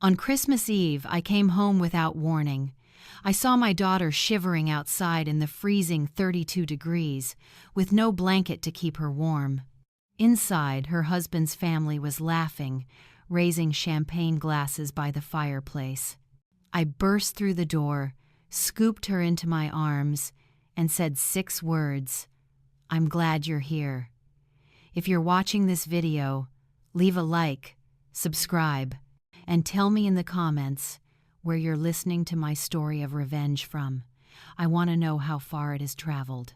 On Christmas Eve, I came home without warning. I saw my daughter shivering outside in the freezing 32 degrees, with no blanket to keep her warm. Inside, her husband's family was laughing, raising champagne glasses by the fireplace. I burst through the door, scooped her into my arms, and said 6 words: "I'm glad you're here." If you're watching this video, leave a like, subscribe, and tell me in the comments where you're listening to my story of revenge from. I want to know how far it has traveled.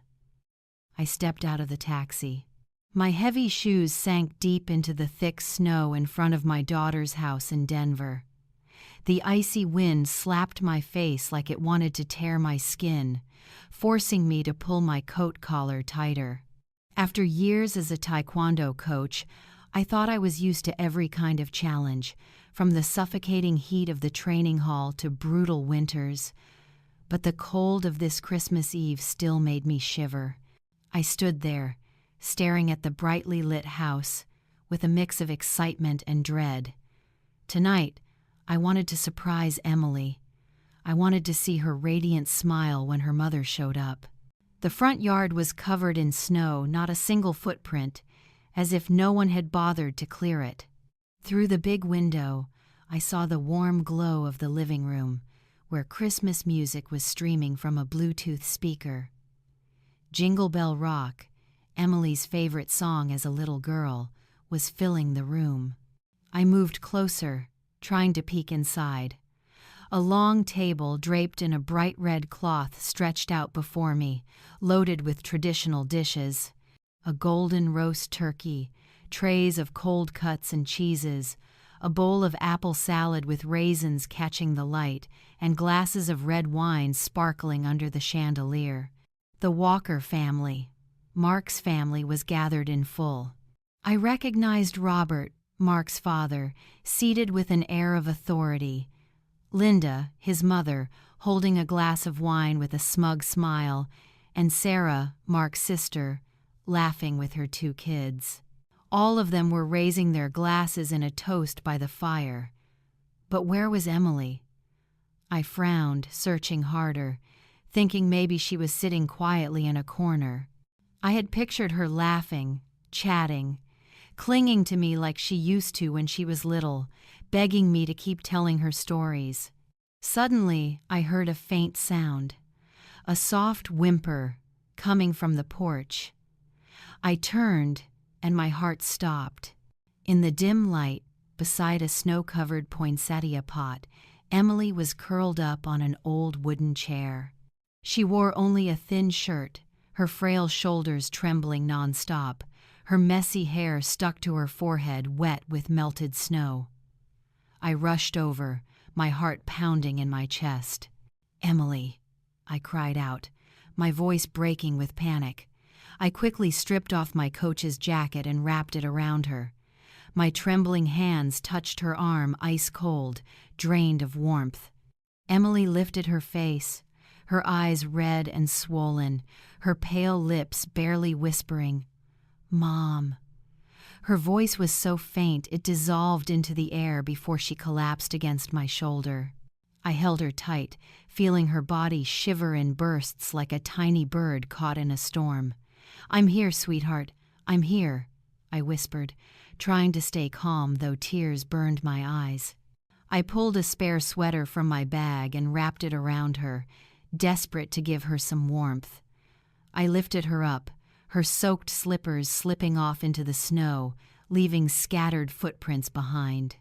I stepped out of the taxi. My heavy shoes sank deep into the thick snow in front of my daughter's house in Denver. The icy wind slapped my face like it wanted to tear my skin, forcing me to pull my coat collar tighter. After years as a taekwondo coach, I thought I was used to every kind of challenge, from the suffocating heat of the training hall to brutal winters. But the cold of this Christmas Eve still made me shiver. I stood there, staring at the brightly lit house, with a mix of excitement and dread. Tonight, I wanted to surprise Emily. I wanted to see her radiant smile when her mother showed up. The front yard was covered in snow, not a single footprint, as if no one had bothered to clear it. Through the big window, I saw the warm glow of the living room, where Christmas music was streaming from a Bluetooth speaker. Jingle Bell Rock, Emily's favorite song as a little girl, was filling the room. I moved closer, trying to peek inside. A long table draped in a bright red cloth stretched out before me, loaded with traditional dishes. A golden roast turkey, trays of cold cuts and cheeses, a bowl of apple salad with raisins catching the light, and glasses of red wine sparkling under the chandelier. The Walker family, Mark's family, was gathered in full. I recognized Robert, Mark's father, seated with an air of authority. Linda, his mother, holding a glass of wine with a smug smile, and Sarah, Mark's sister, laughing with her 2 kids. All of them were raising their glasses in a toast by the fire. But where was Emily? I frowned, searching harder, thinking maybe she was sitting quietly in a corner. I had pictured her laughing, chatting, clinging to me like she used to when she was little, begging me to keep telling her stories. Suddenly, I heard a faint sound, a soft whimper coming from the porch. I turned, and my heart stopped. In the dim light, beside a snow-covered poinsettia pot, Emily was curled up on an old wooden chair. She wore only a thin shirt, her frail shoulders trembling nonstop, her messy hair stuck to her forehead wet with melted snow. I rushed over, my heart pounding in my chest. "Emily," I cried out, my voice breaking with panic. I quickly stripped off my coach's jacket and wrapped it around her. My trembling hands touched her arm ice cold, drained of warmth. Emily lifted her face, her eyes red and swollen, her pale lips barely whispering, "Mom." Her voice was so faint it dissolved into the air before she collapsed against my shoulder. I held her tight, feeling her body shiver in bursts like a tiny bird caught in a storm. "I'm here, sweetheart, I'm here," I whispered, trying to stay calm though tears burned my eyes. I pulled a spare sweater from my bag and wrapped it around her, desperate to give her some warmth. I lifted her up, her soaked slippers slipping off into the snow, leaving scattered footprints behind.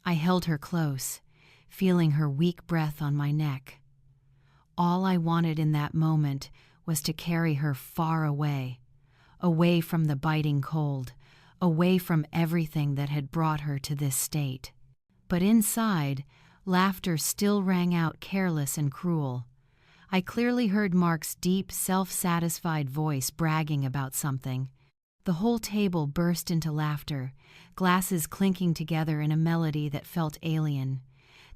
I held her close, feeling her weak breath on my neck. All I wanted in that moment was to carry her far away, away from the biting cold, away from everything that had brought her to this state. But inside, laughter still rang out careless and cruel. I clearly heard Mark's deep, self-satisfied voice bragging about something. The whole table burst into laughter, glasses clinking together in a melody that felt alien.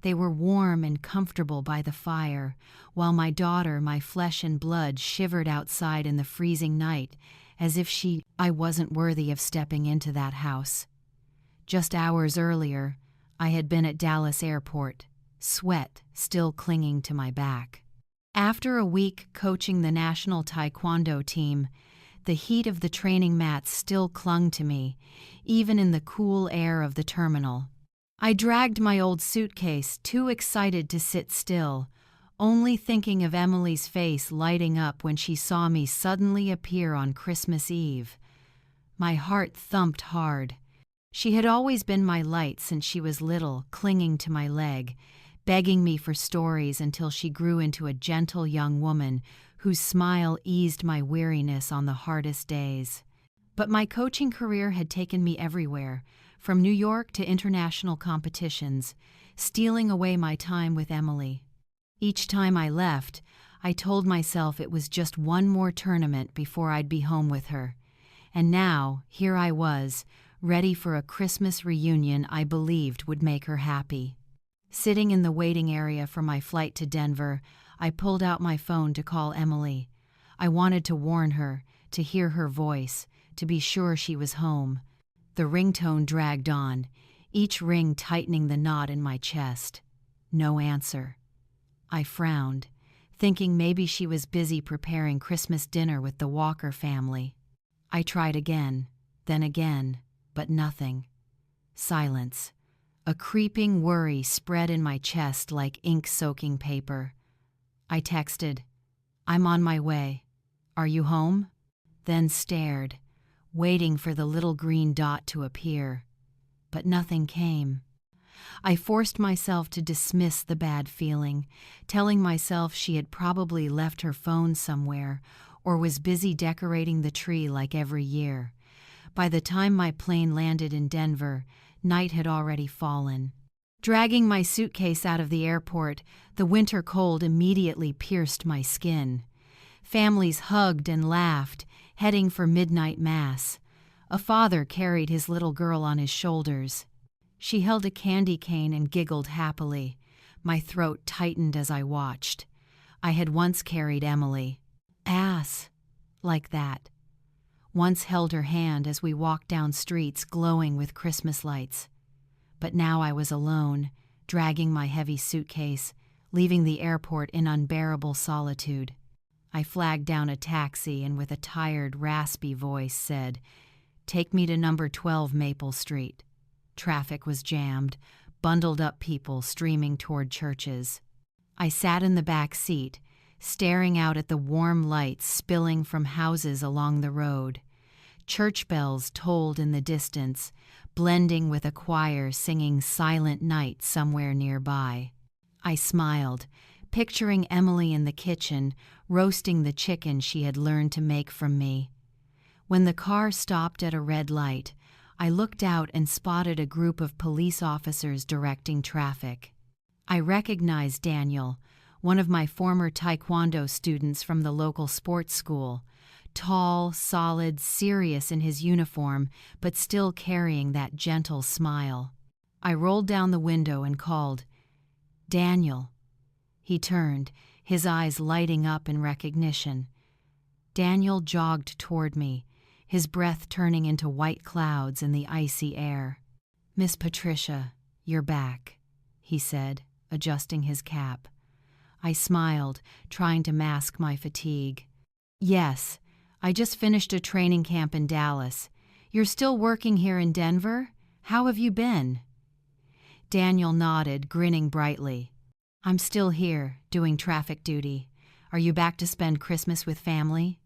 They were warm and comfortable by the fire, while my daughter, my flesh and blood, shivered outside in the freezing night, as if I wasn't worthy of stepping into that house. Just hours earlier, I had been at Dallas Airport, sweat still clinging to my back. After a week coaching the national taekwondo team, the heat of the training mats still clung to me, even in the cool air of the terminal. I dragged my old suitcase, too excited to sit still, only thinking of Emily's face lighting up when she saw me suddenly appear on Christmas Eve. My heart thumped hard. She had always been my light since she was little, clinging to my leg, begging me for stories until she grew into a gentle young woman whose smile eased my weariness on the hardest days. But my coaching career had taken me everywhere, from New York to international competitions, stealing away my time with Emily. Each time I left, I told myself it was just one more tournament before I'd be home with her. And now, here I was, ready for a Christmas reunion I believed would make her happy. Sitting in the waiting area for my flight to Denver, I pulled out my phone to call Emily. I wanted to warn her, to hear her voice, to be sure she was home. The ringtone dragged on, each ring tightening the knot in my chest. No answer. I frowned, thinking maybe she was busy preparing Christmas dinner with the Walker family. I tried again, then again, but nothing. Silence. A creeping worry spread in my chest like ink-soaking paper. I texted, "I'm on my way. Are you home?" Then stared, waiting for the little green dot to appear. But nothing came. I forced myself to dismiss the bad feeling, telling myself she had probably left her phone somewhere or was busy decorating the tree like every year. By the time my plane landed in Denver, night had already fallen. Dragging my suitcase out of the airport, the winter cold immediately pierced my skin. Families hugged and laughed, heading for midnight mass. A father carried his little girl on his shoulders. She held a candy cane and giggled happily. My throat tightened as I watched. I had once carried Emily. Like that. Once held her hand as we walked down streets glowing with Christmas lights. But now I was alone, dragging my heavy suitcase, leaving the airport in unbearable solitude. I flagged down a taxi and with a tired, raspy voice said, "Take me to number 12 Maple Street." Traffic was jammed, bundled up people streaming toward churches. I sat in the back seat, staring out at the warm lights spilling from houses along the road. Church bells tolled in the distance, blending with a choir singing Silent Night somewhere nearby. I smiled, picturing Emily in the kitchen, roasting the chicken she had learned to make from me. When the car stopped at a red light, I looked out and spotted a group of police officers directing traffic. I recognized Daniel, one of my former taekwondo students from the local sports school, tall, solid, serious in his uniform, but still carrying that gentle smile. I rolled down the window and called, "Daniel." He turned, his eyes lighting up in recognition. Daniel jogged toward me, his breath turning into white clouds in the icy air. "Miss Patricia, you're back," he said, adjusting his cap. I smiled, trying to mask my fatigue. "Yes, I just finished a training camp in Dallas. You're still working here in Denver? How have you been?" Daniel nodded, grinning brightly. "I'm still here, doing traffic duty. Are you back to spend Christmas with family?"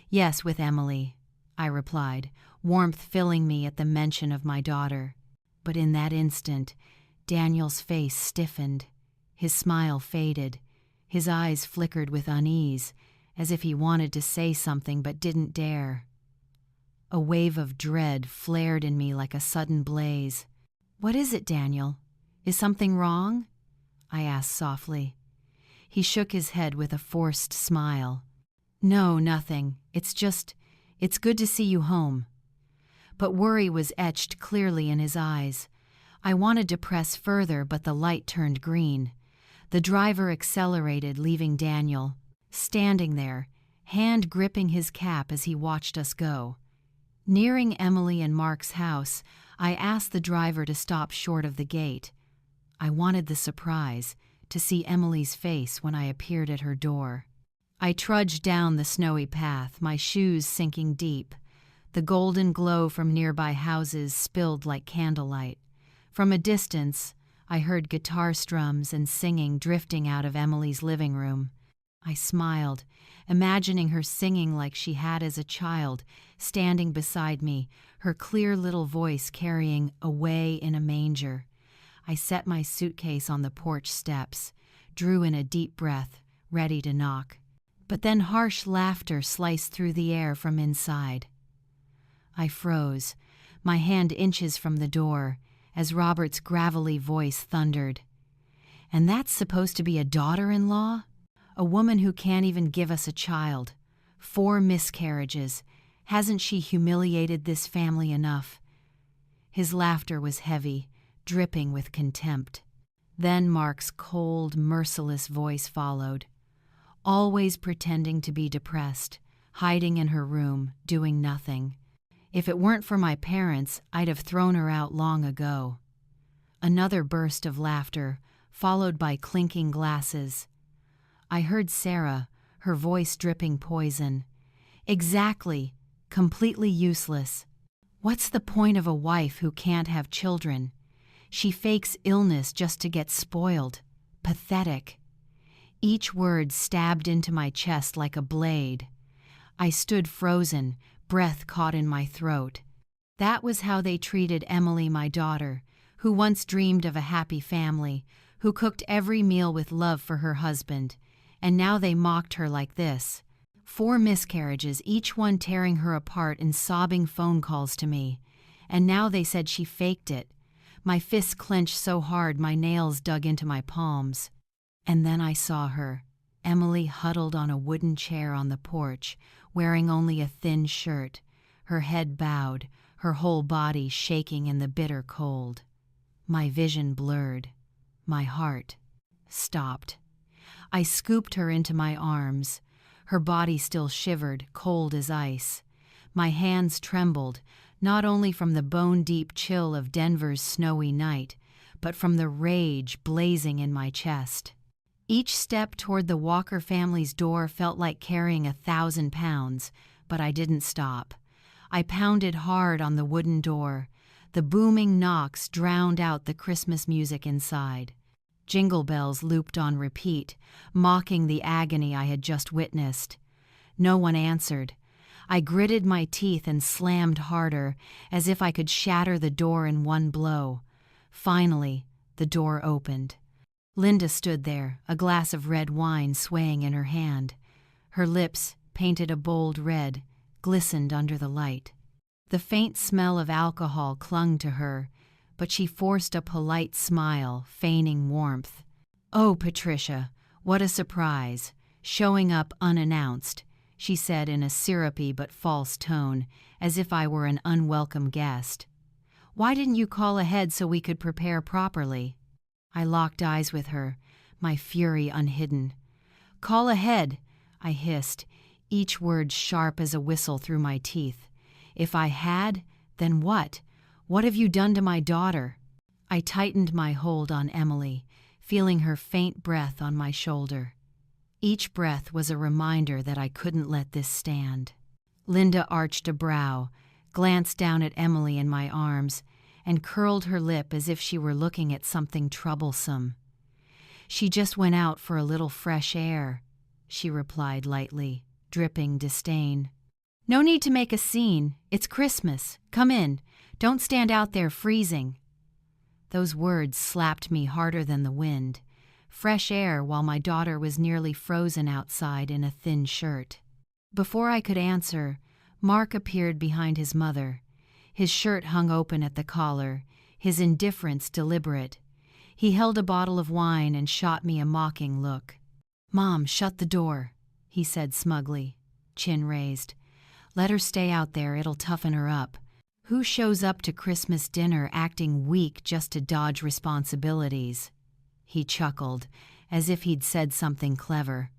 "Yes, with Emily," I replied, warmth filling me at the mention of my daughter. But in that instant, Daniel's face stiffened. His smile faded. His eyes flickered with unease, as if he wanted to say something but didn't dare. A wave of dread flared in me like a sudden blaze. "What is it, Daniel? Is something wrong?" I asked softly. He shook his head with a forced smile. "No, nothing. It's good to see you home." But worry was etched clearly in his eyes. I wanted to press further, but the light turned green. The driver accelerated, leaving Daniel standing there, hand gripping his cap as he watched us go. Nearing Emily and Mark's house, I asked the driver to stop short of the gate. I wanted the surprise, to see Emily's face when I appeared at her door. I trudged down the snowy path, my shoes sinking deep. The golden glow from nearby houses spilled like candlelight. From a distance, I heard guitar strums and singing drifting out of Emily's living room. I smiled, imagining her singing like she had as a child, standing beside me, her clear little voice carrying "Away in a Manger." I set my suitcase on the porch steps, drew in a deep breath, ready to knock. But then harsh laughter sliced through the air from inside. I froze, my hand inches from the door, as Robert's gravelly voice thundered. "And that's supposed to be a daughter-in-law? A woman who can't even give us a child. 4 miscarriages. Hasn't she humiliated this family enough?" His laughter was heavy, dripping with contempt. Then Mark's cold, merciless voice followed. Always pretending to be depressed, hiding in her room, doing nothing. If it weren't for my parents, I'd have thrown her out long ago. Another burst of laughter, followed by clinking glasses. I heard Sarah, her voice dripping poison. "Exactly. Completely useless. What's the point of a wife who can't have children? She fakes illness just to get spoiled. Pathetic." Each word stabbed into my chest like a blade. I stood frozen, breath caught in my throat. That was how they treated Emily, my daughter, who once dreamed of a happy family, who cooked every meal with love for her husband, and now they mocked her like this. 4 miscarriages, each one tearing her apart in sobbing phone calls to me. And now they said she faked it. My fists clenched so hard my nails dug into my palms. And then I saw her, Emily huddled on a wooden chair on the porch, wearing only a thin shirt, her head bowed, her whole body shaking in the bitter cold. My vision blurred. My heart stopped. I scooped her into my arms. Her body still shivered, cold as ice. My hands trembled, not only from the bone-deep chill of Denver's snowy night, but from the rage blazing in my chest. Each step toward the Walker family's door felt like carrying 1,000 pounds, but I didn't stop. I pounded hard on the wooden door. The booming knocks drowned out the Christmas music inside. Jingle bells looped on repeat, mocking the agony I had just witnessed. No one answered. I gritted my teeth and slammed harder, as if I could shatter the door in one blow. Finally, the door opened. Linda stood there, a glass of red wine swaying in her hand. Her lips, painted a bold red, glistened under the light. The faint smell of alcohol clung to her, but she forced a polite smile, feigning warmth. "Oh, Patricia, what a surprise, showing up unannounced," she said in a syrupy but false tone, as if I were an unwelcome guest. "Why didn't you call ahead so we could prepare properly?" I locked eyes with her, my fury unhidden. "Call ahead," I hissed, each word sharp as a whistle through my teeth. "If I had, then what? What have you done to my daughter?" I tightened my hold on Emily, feeling her faint breath on my shoulder. Each breath was a reminder that I couldn't let this stand. Linda arched a brow, glanced down at Emily in my arms, and curled her lip as if she were looking at something troublesome. "She just went out for a little fresh air," she replied lightly, dripping disdain. "No need to make a scene. It's Christmas. Come in. Don't stand out there freezing." Those words slapped me harder than the wind. Fresh air while my daughter was nearly frozen outside in a thin shirt. Before I could answer, Mark appeared behind his mother. His shirt hung open at the collar, his indifference deliberate. He held a bottle of wine and shot me a mocking look. "Mom, shut the door," he said smugly, chin raised. "Let her stay out there, it'll toughen her up. Who shows up to Christmas dinner acting weak just to dodge responsibilities?" He chuckled, as if he'd said something clever.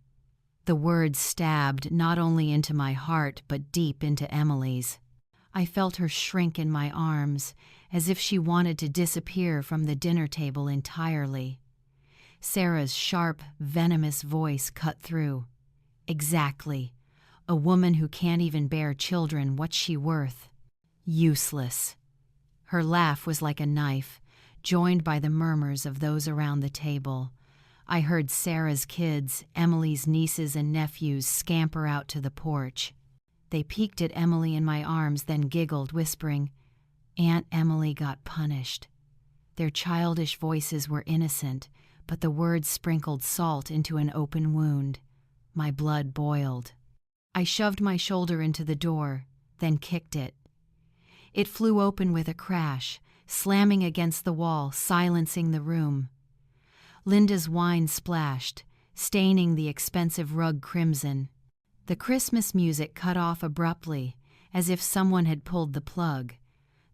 The words stabbed not only into my heart but deep into Emily's. I felt her shrink in my arms, as if she wanted to disappear from the dinner table entirely. Sarah's sharp, venomous voice cut through. Exactly. A woman who can't even bear children, what's she worth? Useless. Her laugh was like a knife, joined by the murmurs of those around the table. I heard Sarah's kids, Emily's nieces and nephews, scamper out to the porch. They peeked at Emily in my arms, then giggled, whispering, "Aunt Emily got punished." Their childish voices were innocent, but the words sprinkled salt into an open wound. My blood boiled. I shoved my shoulder into the door, then kicked it. It flew open with a crash, slamming against the wall, silencing the room. Linda's wine splashed, staining the expensive rug crimson. The Christmas music cut off abruptly, as if someone had pulled the plug.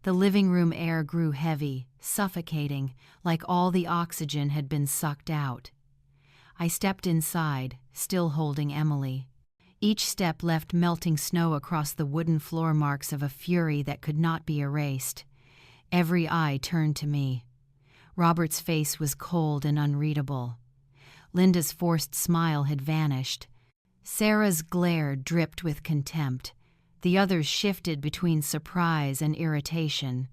The living room air grew heavy, suffocating, like all the oxygen had been sucked out. I stepped inside, still holding Emily. Each step left melting snow across the wooden floor marks of a fury that could not be erased. Every eye turned to me. Robert's face was cold and unreadable. Linda's forced smile had vanished. Sarah's glare dripped with contempt. The others shifted between surprise and irritation.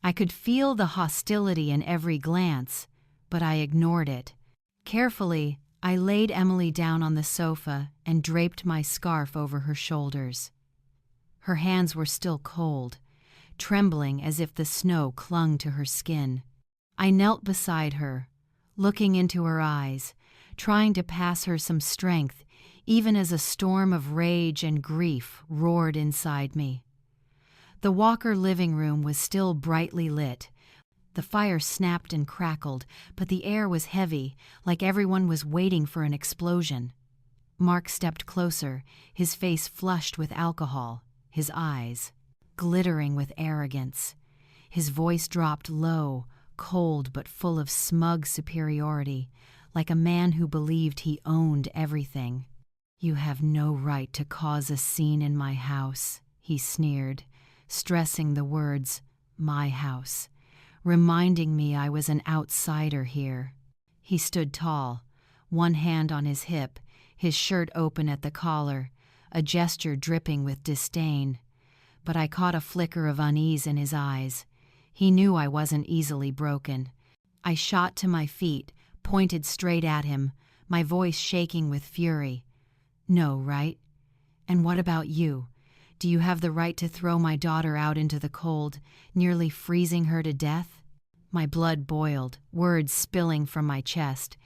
I could feel the hostility in every glance, but I ignored it. Carefully, I laid Emily down on the sofa and draped my scarf over her shoulders. Her hands were still cold, trembling as if the snow clung to her skin. I knelt beside her, looking into her eyes, trying to pass her some strength, even as a storm of rage and grief roared inside me. The Walker living room was still brightly lit. The fire snapped and crackled, but the air was heavy, like everyone was waiting for an explosion. Mark stepped closer, his face flushed with alcohol, his eyes glittering with arrogance. His voice dropped low, cold but full of smug superiority, like a man who believed he owned everything. "You have no right to cause a scene in my house," he sneered, stressing the words, "my house," reminding me I was an outsider here. He stood tall, one hand on his hip, his shirt open at the collar, a gesture dripping with disdain. But I caught a flicker of unease in his eyes. He knew I wasn't easily broken. I shot to my feet, pointed straight at him, my voice shaking with fury. "No, right? And what about you? Do you have the right to throw my daughter out into the cold, nearly freezing her to death?" My blood boiled, words spilling from my chest.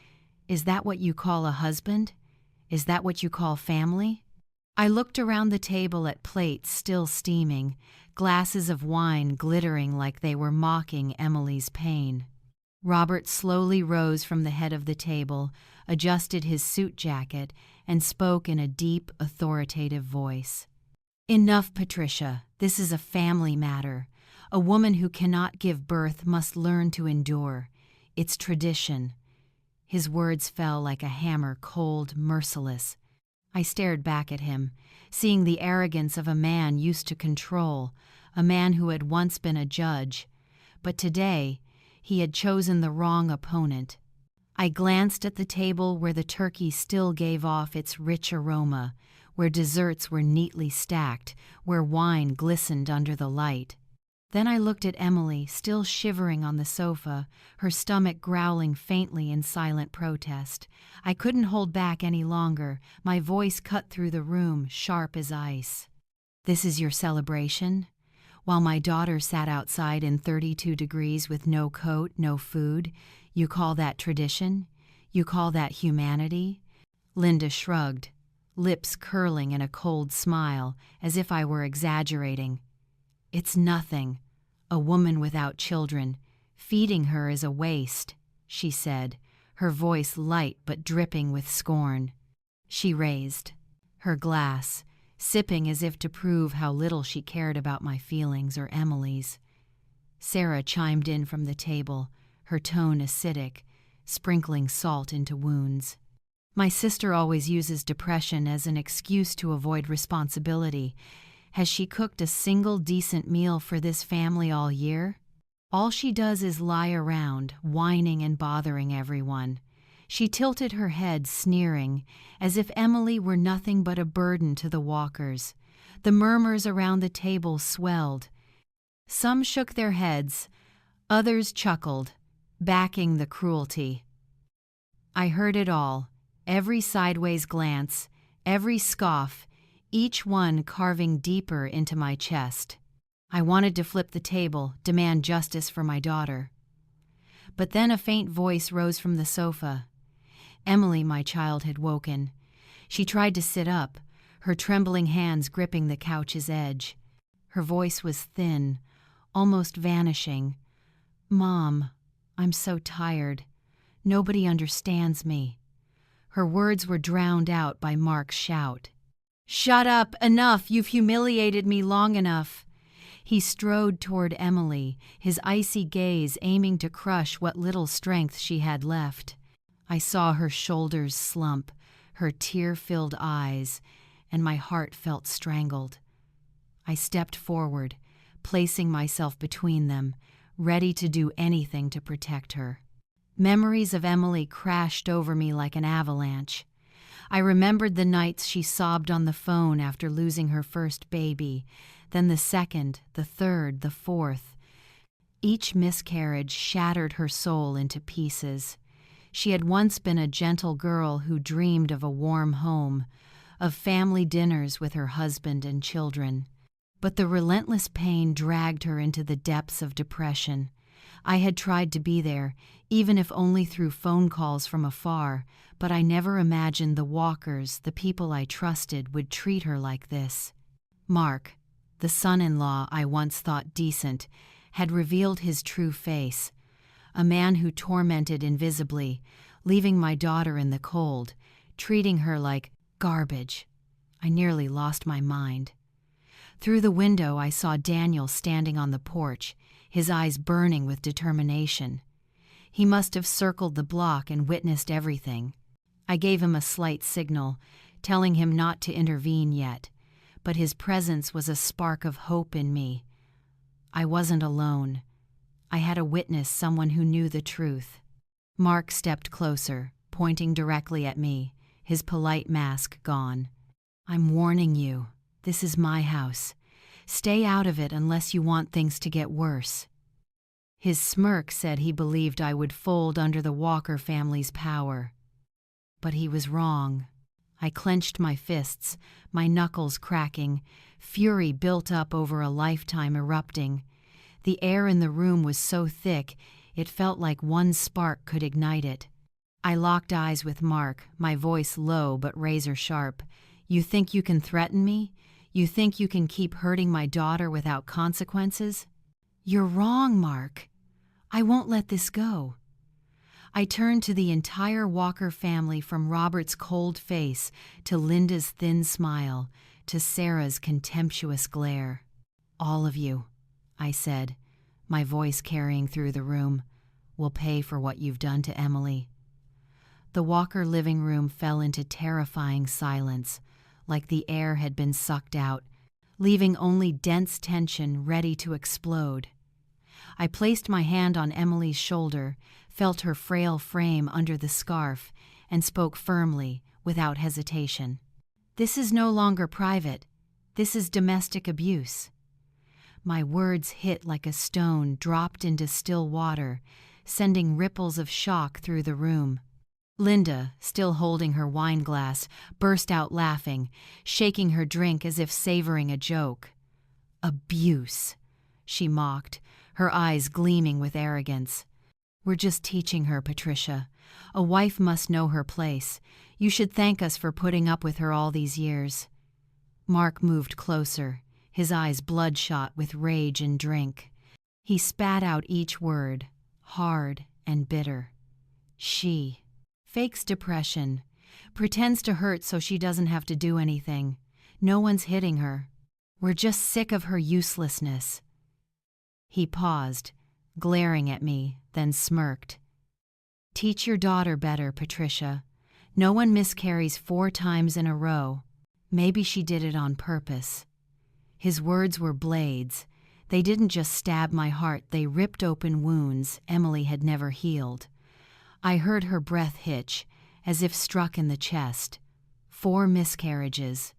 "Is that what you call a husband? Is that what you call family?" I looked around the table at plates still steaming, glasses of wine glittering like they were mocking Emily's pain. Robert slowly rose from the head of the table, adjusted his suit jacket, and spoke in a deep, authoritative voice. "Enough, Patricia. This is a family matter. A woman who cannot give birth must learn to endure. It's tradition." His words fell like a hammer, cold, merciless. I stared back at him, seeing the arrogance of a man used to control, a man who had once been a judge. But today, he had chosen the wrong opponent. I glanced at the table where the turkey still gave off its rich aroma, where desserts were neatly stacked, where wine glistened under the light. Then I looked at Emily, still shivering on the sofa, her stomach growling faintly in silent protest. I couldn't hold back any longer. My voice cut through the room, sharp as ice. "This is your celebration? While my daughter sat outside in 32 degrees with no coat, no food, you call that tradition? You call that humanity?" Linda shrugged, lips curling in a cold smile, as if I were exaggerating. "It's nothing. A woman without children. Feeding her is a waste," she said, her voice light but dripping with scorn. She raised her glass, sipping as if to prove how little she cared about my feelings or Emily's. Sarah chimed in from the table, her tone acidic, sprinkling salt into wounds. "My sister always uses depression as an excuse to avoid responsibility, Has she cooked a single decent meal for this family all year? All she does is lie around, whining and bothering everyone. She tilted her head, sneering, as if Emily were nothing but a burden to the Walkers. The murmurs around the table swelled. Some shook their heads, others chuckled, backing the cruelty. I heard it all, every sideways glance, every scoff, each one carving deeper into my chest. I wanted to flip the table, demand justice for my daughter. But then a faint voice rose from the sofa. Emily, my child, had woken. She tried to sit up, her trembling hands gripping the couch's edge. Her voice was thin, almost vanishing. "Mom, I'm so tired. Nobody understands me." Her words were drowned out by Mark's shout. "Shut up! Enough! You've humiliated me long enough!" He strode toward Emily, his icy gaze aiming to crush what little strength she had left. I saw her shoulders slump, her tear-filled eyes, and my heart felt strangled. I stepped forward, placing myself between them, ready to do anything to protect her. Memories of Emily crashed over me like an avalanche. I remembered the nights she sobbed on the phone after losing her first baby, then the second, the third, the fourth. Each miscarriage shattered her soul into pieces. She had once been a gentle girl who dreamed of a warm home, of family dinners with her husband and children. But the relentless pain dragged her into the depths of depression. I had tried to be there, even if only through phone calls from afar, but I never imagined the Walkers, the people I trusted, would treat her like this. Mark, the son-in-law I once thought decent, had revealed his true face. A man who tormented invisibly, leaving my daughter in the cold, treating her like garbage. I nearly lost my mind. Through the window I saw Daniel standing on the porch, his eyes burning with determination. He must have circled the block and witnessed everything. I gave him a slight signal, telling him not to intervene yet, but his presence was a spark of hope in me. I wasn't alone. I had a witness, someone who knew the truth. Mark stepped closer, pointing directly at me, his polite mask gone. "I'm warning you. This is my house. Stay out of it unless you want things to get worse." His smirk said he believed I would fold under the Walker family's power. But he was wrong. I clenched my fists, my knuckles cracking, fury built up over a lifetime erupting. The air in the room was so thick, it felt like one spark could ignite it. I locked eyes with Mark, my voice low but razor sharp. "You think you can threaten me? You think you can keep hurting my daughter without consequences? You're wrong, Mark. I won't let this go." I turned to the entire Walker family, from Robert's cold face to Linda's thin smile to Sarah's contemptuous glare. "All of you," I said, my voice carrying through the room, "will pay for what you've done to Emily." The Walker living room fell into terrifying silence, like the air had been sucked out, leaving only dense tension ready to explode. I placed my hand on Emily's shoulder, felt her frail frame under the scarf, and spoke firmly, without hesitation. "This is no longer private. This is domestic abuse." My words hit like a stone dropped into still water, sending ripples of shock through the room. Linda, still holding her wine glass, burst out laughing, shaking her drink as if savoring a joke. "Abuse," she mocked, her eyes gleaming with arrogance. "We're just teaching her, Patricia. A wife must know her place. You should thank us for putting up with her all these years." Mark moved closer, his eyes bloodshot with rage and drink. He spat out each word, hard and bitter. "She fakes depression, pretends to hurt so she doesn't have to do anything. No one's hitting her. We're just sick of her uselessness." He paused, glaring at me, then smirked. "Teach your daughter better, Patricia. No one miscarries 4 times in a row. Maybe she did it on purpose." His words were blades. They didn't just stab my heart, they ripped open wounds Emily had never healed. I heard her breath hitch, as if struck in the chest. 4 miscarriages.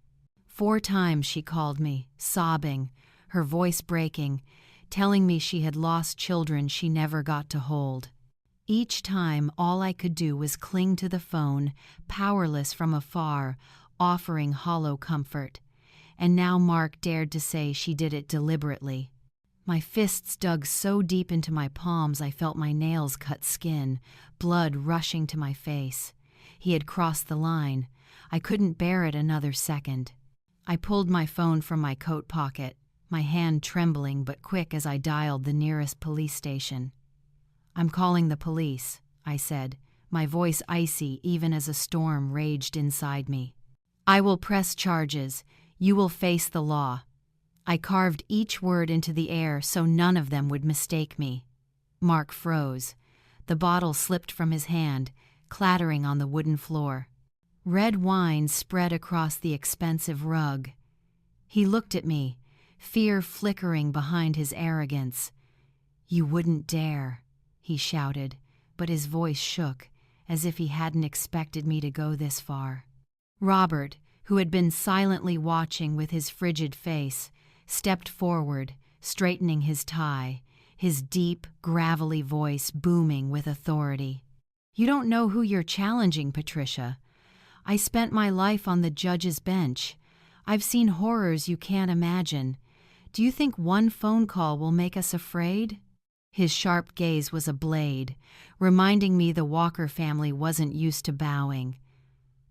4 times she called me, sobbing, her voice breaking, telling me she had lost children she never got to hold. Each time, all I could do was cling to the phone, powerless from afar, offering hollow comfort. And now Mark dared to say she did it deliberately. My fists dug so deep into my palms I felt my nails cut skin, blood rushing to my face. He had crossed the line. I couldn't bear it another second. I pulled my phone from my coat pocket, my hand trembling but quick as I dialed the nearest police station. "I'm calling the police," I said, my voice icy even as a storm raged inside me. "I will press charges. You will face the law." I carved each word into the air so none of them would mistake me. Mark froze. The bottle slipped from his hand, clattering on the wooden floor. Red wine spread across the expensive rug. He looked at me, fear flickering behind his arrogance. "You wouldn't dare," he shouted, but his voice shook, as if he hadn't expected me to go this far. Robert, who had been silently watching with his frigid face, stepped forward, straightening his tie, his deep, gravelly voice booming with authority. "You don't know who you're challenging, Patricia. I spent my life on the judge's bench. I've seen horrors you can't imagine. Do you think one phone call will make us afraid?" His sharp gaze was a blade, reminding me the Walker family wasn't used to bowing.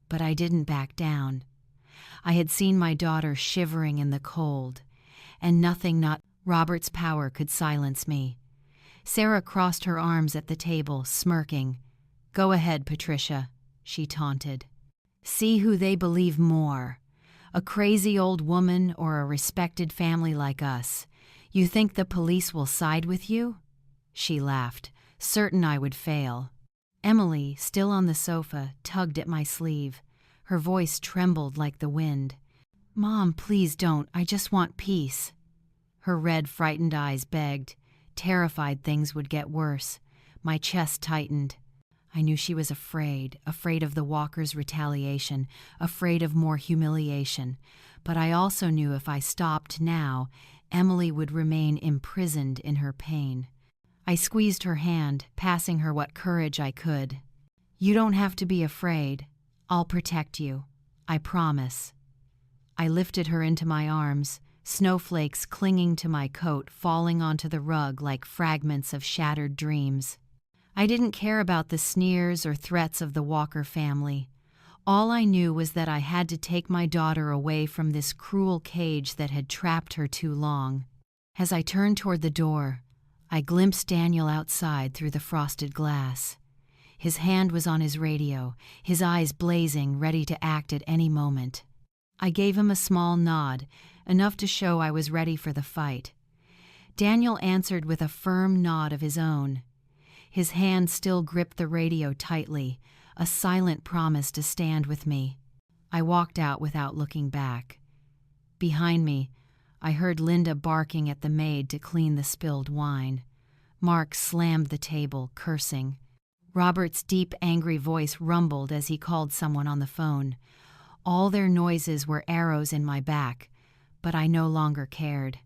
But I didn't back down. I had seen my daughter shivering in the cold, and nothing not Robert's power could silence me. Sarah crossed her arms at the table, smirking. "Go ahead, Patricia," she taunted. "See who they believe more. A crazy old woman or a respected family like us. You think the police will side with you?" She laughed, certain I would fail. Emily, still on the sofa, tugged at my sleeve. Her voice trembled like the wind. "Mom, please don't. I just want peace." Her red, frightened eyes begged, terrified things would get worse. My chest tightened. I knew she was afraid of the Walkers' retaliation, afraid of more humiliation. But I also knew if I stopped now, Emily would remain imprisoned in her pain. I squeezed her hand, passing her what courage I could. "You don't have to be afraid. I'll protect you. I promise." I lifted her into my arms, snowflakes clinging to my coat, falling onto the rug like fragments of shattered dreams. I didn't care about the sneers or threats of the Walker family. All I knew was that I had to take my daughter away from this cruel cage that had trapped her too long. As I turned toward the door, I glimpsed Daniel outside through the frosted glass. His hand was on his radio, his eyes blazing, ready to act at any moment. I gave him a small nod, enough to show I was ready for the fight. Daniel answered with a firm nod of his own. His hand still gripped the radio tightly, a silent promise to stand with me. I walked out without looking back. Behind me, I heard Linda barking at the maid to clean the spilled wine. Mark slammed the table, cursing. Robert's deep, angry voice rumbled as he called someone on the phone. All their noises were arrows in my back, but I no longer cared.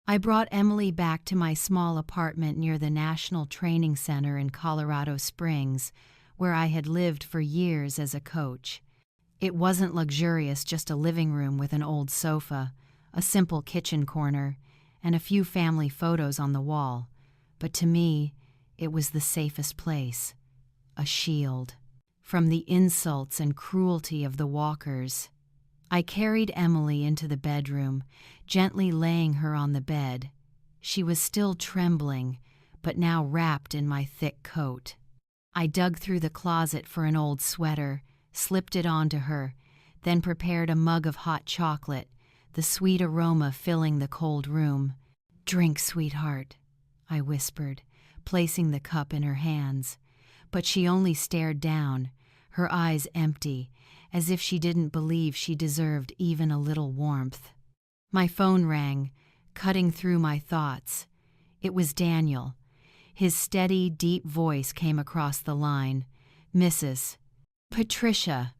I brought Emily back to my small apartment near the National Training Center in Colorado Springs, where I had lived for years as a coach. It wasn't luxurious, just a living room with an old sofa, a simple kitchen corner, and a few family photos on the wall. But to me, it was the safest place. A shield from the insults and cruelty of the Walkers. I carried Emily into the bedroom, gently laying her on the bed. She was still trembling, but now wrapped in my thick coat. I dug through the closet for an old sweater, slipped it onto her, then prepared a mug of hot chocolate, the sweet aroma filling the cold room. "Drink, sweetheart," I whispered, placing the cup in her hands. But she only stared down, her eyes empty, as if she didn't believe she deserved even a little warmth. My phone rang, cutting through my thoughts. It was Daniel. His steady, deep voice came across the line. "Mrs. Patricia,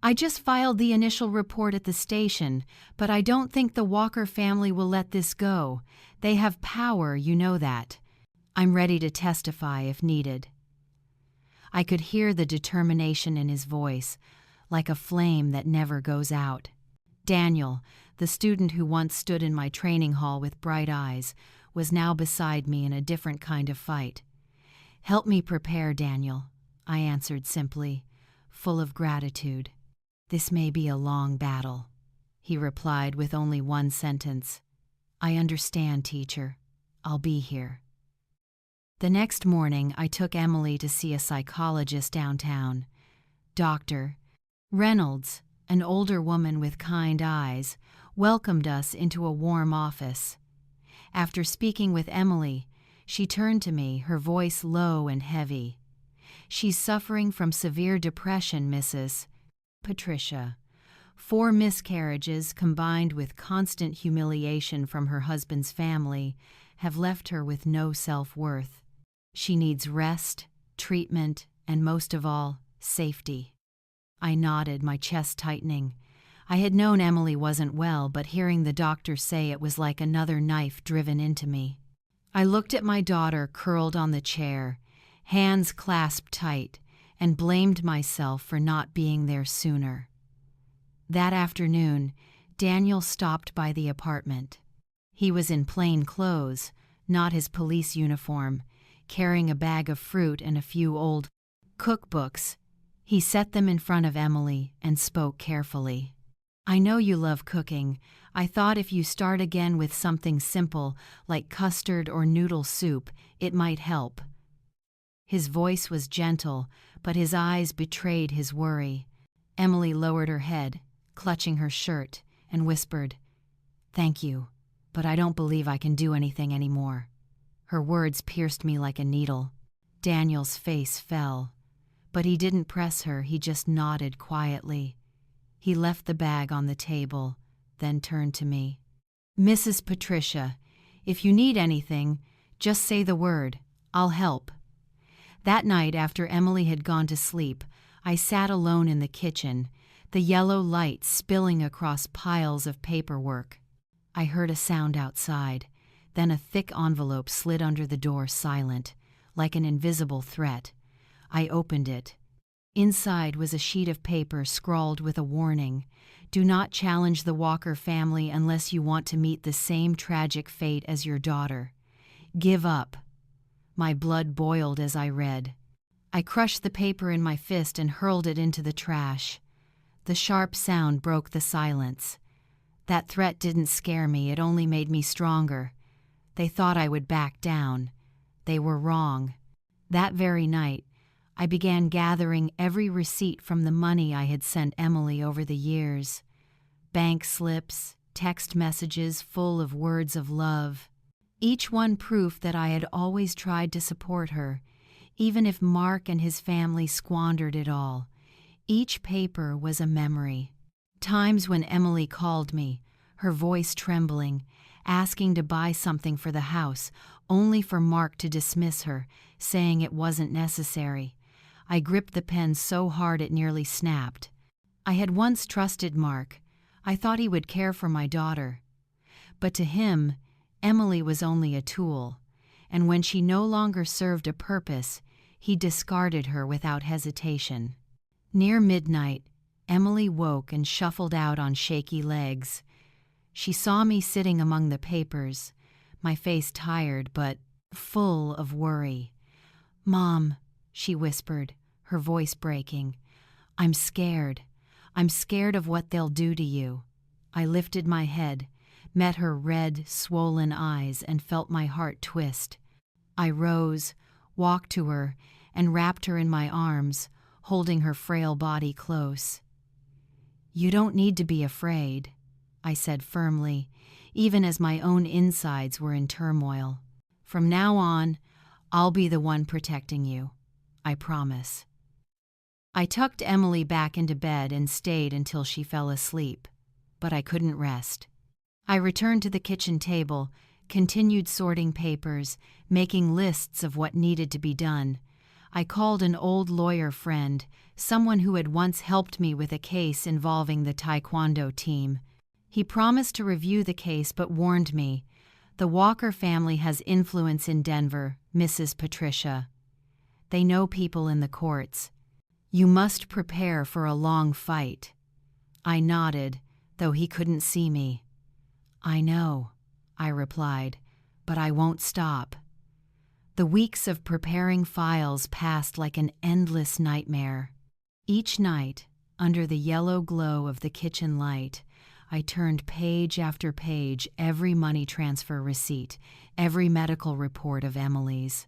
I just filed the initial report at the station, but I don't think the Walker family will let this go. They have power, you know that. I'm ready to testify if needed." I could hear the determination in his voice, like a flame that never goes out. Daniel, the student who once stood in my training hall with bright eyes, was now beside me in a different kind of fight. "Help me prepare, Daniel," I answered simply, full of gratitude. "This may be a long battle," he replied with only one sentence. "I understand, teacher. I'll be here." The next morning, I took Emily to see a psychologist downtown. Dr. Reynolds, an older woman with kind eyes, welcomed us into a warm office. After speaking with Emily, she turned to me, her voice low and heavy. "She's suffering from severe depression, Mrs. Patricia. 4 miscarriages combined with constant humiliation from her husband's family have left her with no self-worth. She needs rest, treatment, and most of all, safety." I nodded, my chest tightening. I had known Emily wasn't well, but hearing the doctor say it was like another knife driven into me. I looked at my daughter curled on the chair, hands clasped tight, and blamed myself for not being there sooner. That afternoon, Daniel stopped by the apartment. He was in plain clothes, not his police uniform, carrying a bag of fruit and a few old cookbooks. He set them in front of Emily and spoke carefully. "I know you love cooking. I thought if you start again with something simple, like custard or noodle soup, it might help." His voice was gentle, but his eyes betrayed his worry. Emily lowered her head, clutching her shirt, and whispered, "Thank you, but I don't believe I can do anything anymore." Her words pierced me like a needle. Daniel's face fell, but he didn't press her, he just nodded quietly. He left the bag on the table, then turned to me. "Mrs. Patricia, if you need anything, just say the word. I'll help." That night, after Emily had gone to sleep, I sat alone in the kitchen, the yellow light spilling across piles of paperwork. I heard a sound outside, then a thick envelope slid under the door silent, like an invisible threat. I opened it. Inside was a sheet of paper scrawled with a warning. "Do not challenge the Walker family unless you want to meet the same tragic fate as your daughter. Give up." My blood boiled as I read. I crushed the paper in my fist and hurled it into the trash. The sharp sound broke the silence. That threat didn't scare me, it only made me stronger. They thought I would back down. They were wrong. That very night, I began gathering every receipt from the money I had sent Emily over the years. Bank slips, text messages full of words of love. Each one proof that I had always tried to support her, even if Mark and his family squandered it all. Each paper was a memory. Times when Emily called me, her voice trembling, asking to buy something for the house, only for Mark to dismiss her, saying it wasn't necessary. I gripped the pen so hard it nearly snapped. I had once trusted Mark. I thought he would care for my daughter. But to him, Emily was only a tool, and when she no longer served a purpose, he discarded her without hesitation. Near midnight, Emily woke and shuffled out on shaky legs. She saw me sitting among the papers, my face tired but full of worry. "Mom," she whispered, her voice breaking, "I'm scared. I'm scared of what they'll do to you." I lifted my head, met her red, swollen eyes, and felt my heart twist. I rose, walked to her, and wrapped her in my arms, holding her frail body close. "You don't need to be afraid," I said firmly, even as my own insides were in turmoil. "From now on, I'll be the one protecting you. I promise." I tucked Emily back into bed and stayed until she fell asleep, but I couldn't rest. I returned to the kitchen table, continued sorting papers, making lists of what needed to be done. I called an old lawyer friend, someone who had once helped me with a case involving the Taekwondo team. He promised to review the case but warned me, "The Walker family has influence in Denver, Mrs. Patricia. They know people in the courts. You must prepare for a long fight." I nodded, though he couldn't see me. "I know," I replied, "but I won't stop." The weeks of preparing files passed like an endless nightmare. Each night, under the yellow glow of the kitchen light, I turned page after page, every money transfer receipt, every medical report of Emily's.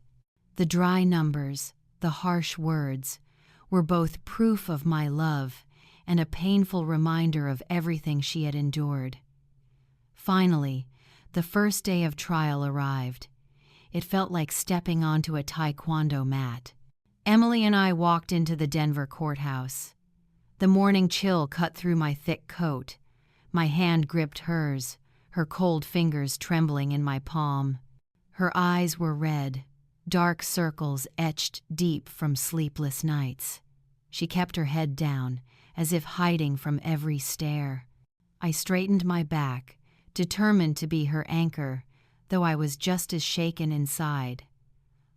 The dry numbers, the harsh words, were both proof of my love and a painful reminder of everything she had endured. Finally, the first day of trial arrived. It felt like stepping onto a Taekwondo mat. Emily and I walked into the Denver courthouse. The morning chill cut through my thick coat. My hand gripped hers, her cold fingers trembling in my palm. Her eyes were red, dark circles etched deep from sleepless nights. She kept her head down, as if hiding from every stare. I straightened my back, determined to be her anchor, though I was just as shaken inside.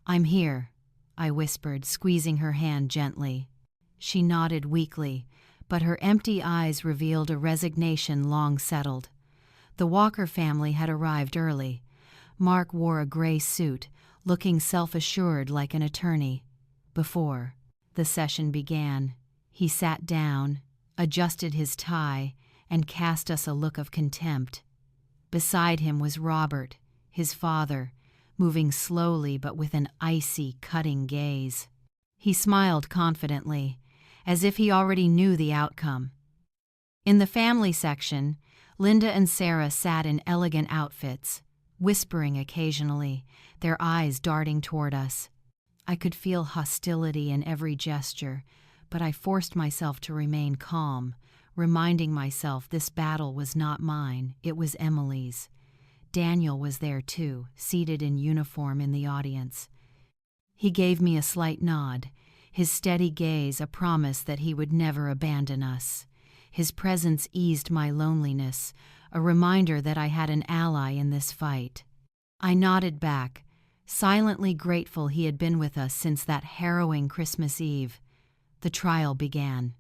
"I'm here," I whispered, squeezing her hand gently. She nodded weakly, but her empty eyes revealed a resignation long settled. The Walker family had arrived early. Mark wore a gray suit, looking self-assured like an attorney. Before the session began, he sat down, adjusted his tie, and cast us a look of contempt. Beside him was Robert, his father, moving slowly but with an icy, cutting gaze. He smiled confidently, as if he already knew the outcome. In the family section, Linda and Sarah sat in elegant outfits, whispering occasionally, their eyes darting toward us. I could feel hostility in every gesture, but I forced myself to remain calm, reminding myself this battle was not mine, it was Emily's. Daniel was there too, seated in uniform in the audience. He gave me a slight nod, his steady gaze a promise that he would never abandon us. His presence eased my loneliness, a reminder that I had an ally in this fight. I nodded back, silently grateful he had been with us since that harrowing Christmas Eve. The trial began.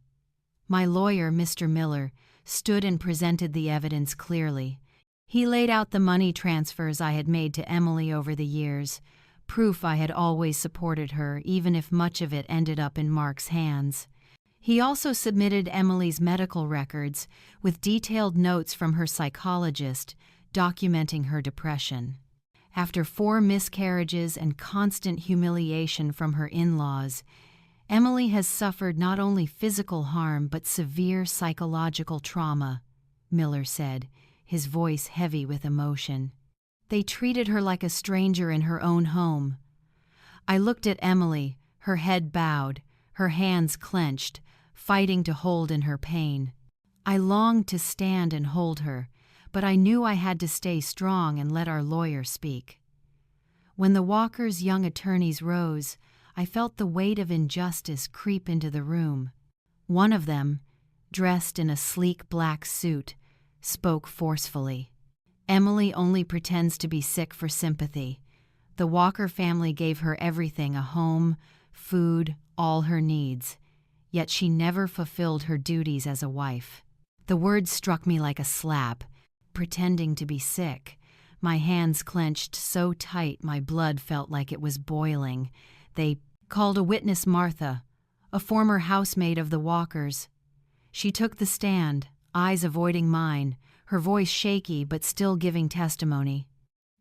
My lawyer, Mr. Miller, stood and presented the evidence clearly. He laid out the money transfers I had made to Emily over the years, proof I had always supported her, even if much of it ended up in Mark's hands. He also submitted Emily's medical records with detailed notes from her psychologist documenting her depression. After 4 miscarriages and constant humiliation from her in-laws, Emily has suffered not only physical harm but severe psychological trauma, Miller said, his voice heavy with emotion. They treated her like a stranger in her own home. I looked at Emily, her head bowed, her hands clenched, fighting to hold in her pain. I longed to stand and hold her, but I knew I had to stay strong and let our lawyer speak. When the Walkers' young attorneys rose, I felt the weight of injustice creep into the room. One of them, dressed in a sleek black suit, spoke forcefully. "Emily only pretends to be sick for sympathy. The Walker family gave her everything, a home, food, all her needs. Yet she never fulfilled her duties as a wife." The words struck me like a slap. Pretending to be sick. My hands clenched so tight my blood felt like it was boiling. They called a witness, Martha, a former housemaid of the Walkers. She took the stand, eyes avoiding mine, her voice shaky but still giving testimony.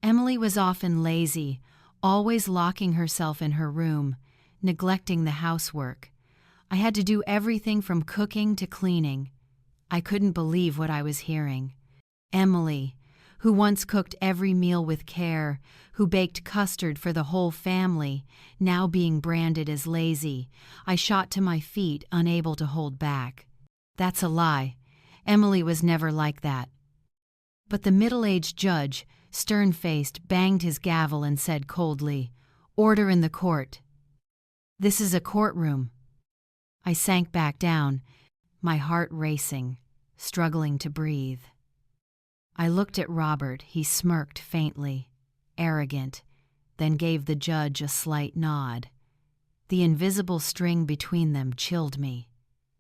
Emily was often lazy, always locking herself in her room, neglecting the housework. I had to do everything from cooking to cleaning. I couldn't believe what I was hearing. Emily, who once cooked every meal with care, who baked custard for the whole family, now being branded as lazy. I shot to my feet, unable to hold back. "That's a lie. Emily was never like that." But the middle-aged judge, stern-faced, banged his gavel and said coldly, "Order in the court." "This is a courtroom." I sank back down, my heart racing, struggling to breathe. I looked at Robert. He smirked faintly, arrogant, then gave the judge a slight nod. The invisible string between them chilled me.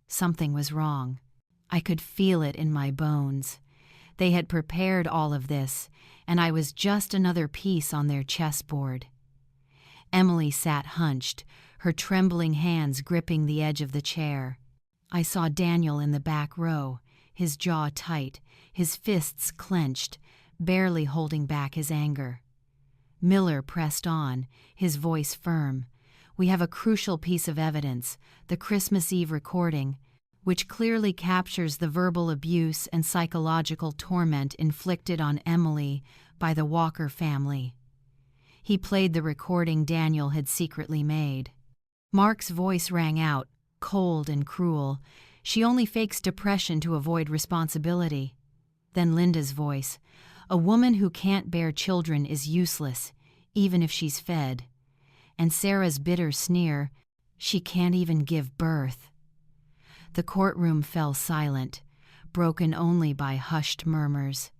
Something was wrong. I could feel it in my bones. They had prepared all of this, and I was just another piece on their chessboard. Emily sat hunched, her trembling hands gripping the edge of the chair. I saw Daniel in the back row, his jaw tight, his fists clenched, barely holding back his anger. Miller pressed on, his voice firm. "We have a crucial piece of evidence, the Christmas Eve recording, which clearly captures the verbal abuse and psychological torment inflicted on Emily by the Walker family." He played the recording Daniel had secretly made. Mark's voice rang out, cold and cruel. "She only fakes depression to avoid responsibility." Then Linda's voice. "A woman who can't bear children is useless, even if she's fed." And Sarah's bitter sneer, "She can't even give birth." The courtroom fell silent, broken only by hushed murmurs.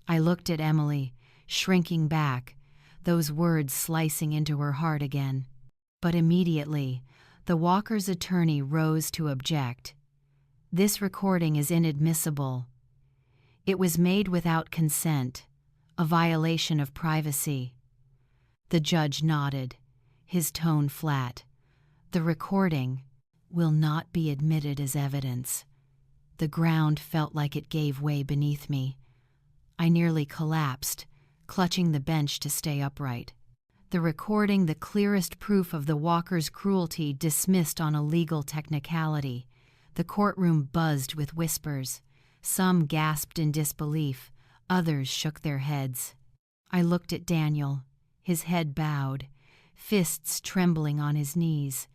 I looked at Emily, shrinking back, those words slicing into her heart again. But immediately, the Walkers' attorney rose to object. "This recording is inadmissible. It was made without consent, a violation of privacy." The judge nodded, his tone flat. "The recording will not be admitted as evidence." The ground felt like it gave way beneath me. I nearly collapsed, clutching the bench to stay upright. The recording, the clearest proof of the Walkers' cruelty, dismissed on a legal technicality. The courtroom buzzed with whispers. Some gasped in disbelief, others shook their heads. I looked at Daniel, his head bowed, fists trembling on his knees.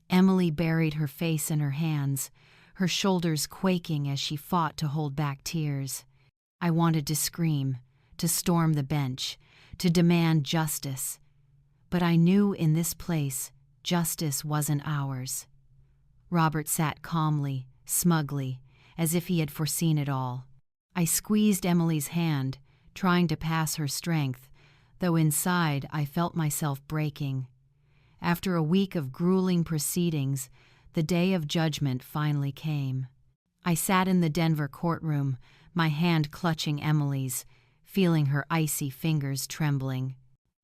Emily buried her face in her hands, her shoulders quaking as she fought to hold back tears. I wanted to scream, to storm the bench, to demand justice. But I knew in this place, justice wasn't ours. Robert sat calmly, smugly, as if he had foreseen it all. I squeezed Emily's hand, trying to pass her strength, though inside I felt myself breaking. After a week of grueling proceedings, the day of judgment finally came. I sat in the Denver courtroom, my hand clutching Emily's, feeling her icy fingers trembling.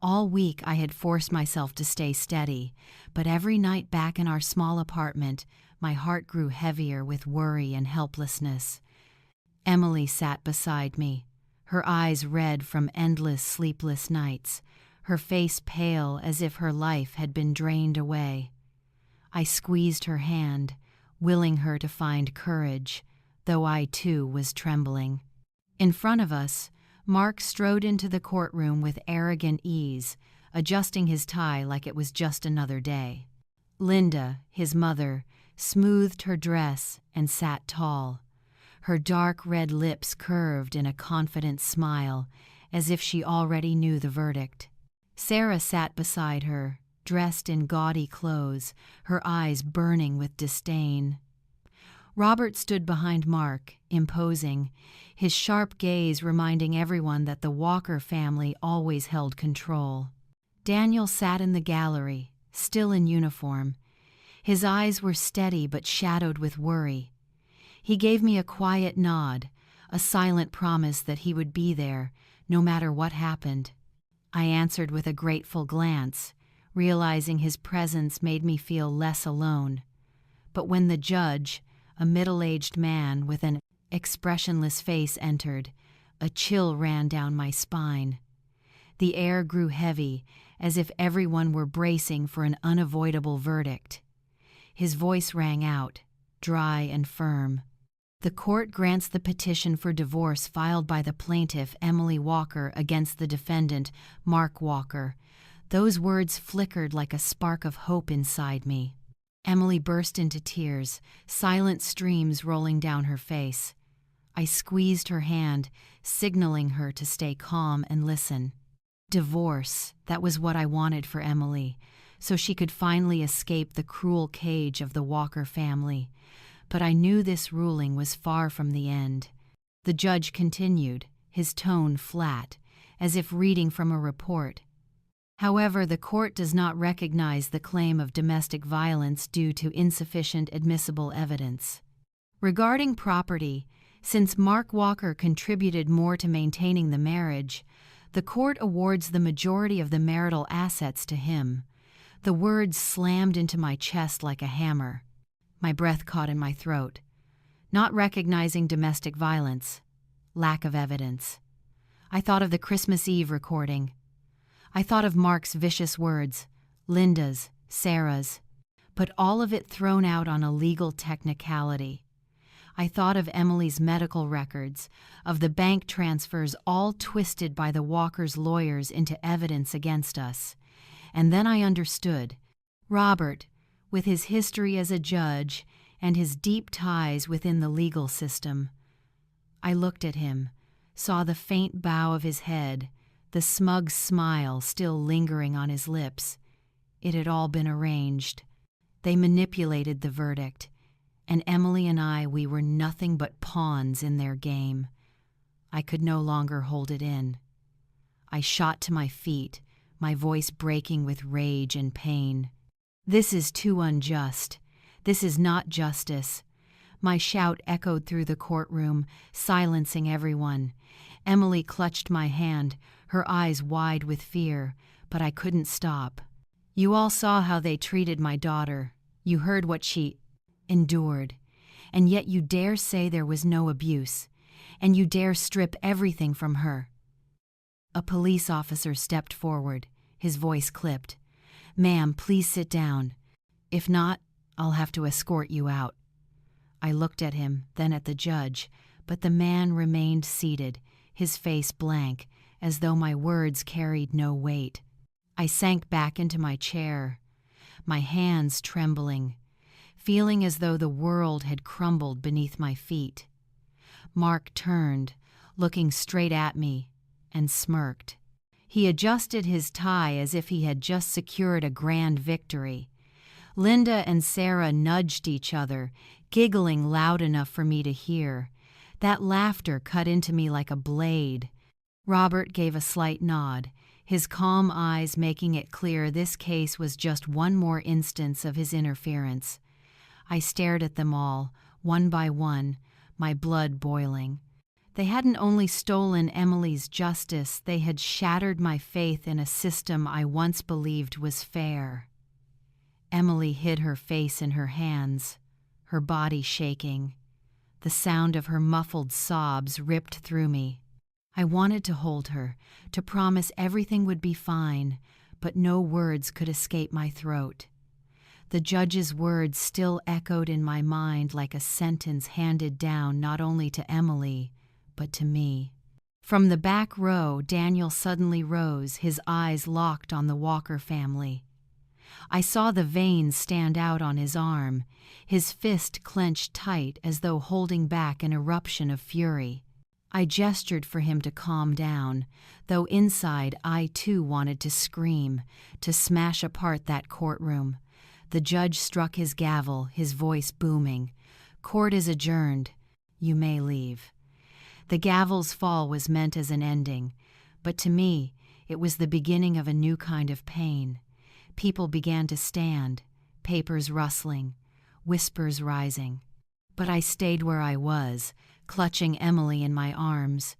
All week I had forced myself to stay steady, but every night back in our small apartment, my heart grew heavier with worry and helplessness. Emily sat beside me, her eyes red from endless sleepless nights, her face pale as if her life had been drained away. I squeezed her hand, willing her to find courage, though I too was trembling. In front of us, Mark strode into the courtroom with arrogant ease, adjusting his tie like it was just another day. Linda, his mother, smoothed her dress and sat tall. Her dark red lips curved in a confident smile, as if she already knew the verdict. Sarah sat beside her, dressed in gaudy clothes, her eyes burning with disdain. Robert stood behind Mark, imposing, his sharp gaze reminding everyone that the Walker family always held control. Daniel sat in the gallery, still in uniform. His eyes were steady but shadowed with worry. He gave me a quiet nod, a silent promise that he would be there, no matter what happened. I answered with a grateful glance, realizing his presence made me feel less alone. But when the judge, a middle-aged man with an expressionless face, entered, a chill ran down my spine. The air grew heavy, as if everyone were bracing for an unavoidable verdict. His voice rang out, dry and firm. "The court grants the petition for divorce filed by the plaintiff, Emily Walker, against the defendant, Mark Walker." Those words flickered like a spark of hope inside me. Emily burst into tears, silent streams rolling down her face. I squeezed her hand, signaling her to stay calm and listen. Divorce, that was what I wanted for Emily, so she could finally escape the cruel cage of the Walker family. But I knew this ruling was far from the end. The judge continued, his tone flat, as if reading from a report. However, the court does not recognize the claim of domestic violence due to insufficient admissible evidence. Regarding property, since Mark Walker contributed more to maintaining the marriage, the court awards the majority of the marital assets to him. The words slammed into my chest like a hammer. My breath caught in my throat. Not recognizing domestic violence. Lack of evidence. I thought of the Christmas Eve recording. I thought of Mark's vicious words, Linda's, Sarah's, but all of it thrown out on a legal technicality. I thought of Emily's medical records, of the bank transfers all twisted by the Walkers' lawyers into evidence against us. And then I understood. Robert, with his history as a judge and his deep ties within the legal system. I looked at him, saw the faint bow of his head, the smug smile still lingering on his lips. It had all been arranged. They manipulated the verdict, and Emily and I, we were nothing but pawns in their game. I could no longer hold it in. I shot to my feet, my voice breaking with rage and pain. This is too unjust. This is not justice. My shout echoed through the courtroom, silencing everyone. Emily clutched my hand, her eyes wide with fear, but I couldn't stop. You all saw how they treated my daughter. You heard what she endured. And yet you dare say there was no abuse, and you dare strip everything from her. A police officer stepped forward, his voice clipped. Ma'am, please sit down. If not, I'll have to escort you out. I looked at him, then at the judge, but the man remained seated, his face blank, as though my words carried no weight. I sank back into my chair, my hands trembling, feeling as though the world had crumbled beneath my feet. Mark turned, looking straight at me, and smirked. He adjusted his tie as if he had just secured a grand victory. Linda and Sarah nudged each other, giggling loud enough for me to hear. That laughter cut into me like a blade. Robert gave a slight nod, his calm eyes making it clear this case was just one more instance of his interference. I stared at them all, one by one, my blood boiling. They hadn't only stolen Emily's justice, they had shattered my faith in a system I once believed was fair. Emily hid her face in her hands, her body shaking. The sound of her muffled sobs ripped through me. I wanted to hold her, to promise everything would be fine, but no words could escape my throat. The judge's words still echoed in my mind like a sentence handed down not only to Emily, but to me. From the back row, Daniel suddenly rose, his eyes locked on the Walker family. I saw the veins stand out on his arm, his fist clenched tight as though holding back an eruption of fury. I gestured for him to calm down, though inside I too wanted to scream, to smash apart that courtroom. The judge struck his gavel, his voice booming. Court is adjourned. You may leave. The gavel's fall was meant as an ending, but to me, it was the beginning of a new kind of pain. People began to stand, papers rustling, whispers rising. But I stayed where I was, clutching Emily in my arms.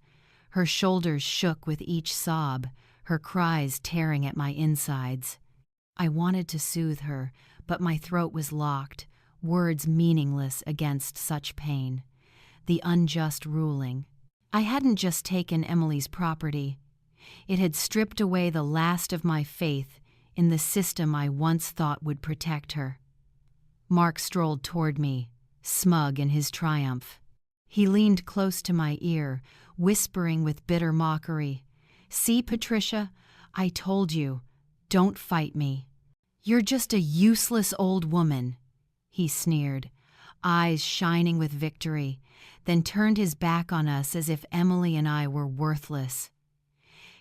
Her shoulders shook with each sob, her cries tearing at my insides. I wanted to soothe her, but my throat was locked, words meaningless against such pain. The unjust ruling. I hadn't just taken Emily's property. It had stripped away the last of my faith in the system I once thought would protect her. Mark strolled toward me, smug in his triumph. He leaned close to my ear, whispering with bitter mockery, "See, Patricia, I told you, don't fight me. You're just a useless old woman," he sneered. eyes shining with victory, then turned his back on us as if Emily and I were worthless.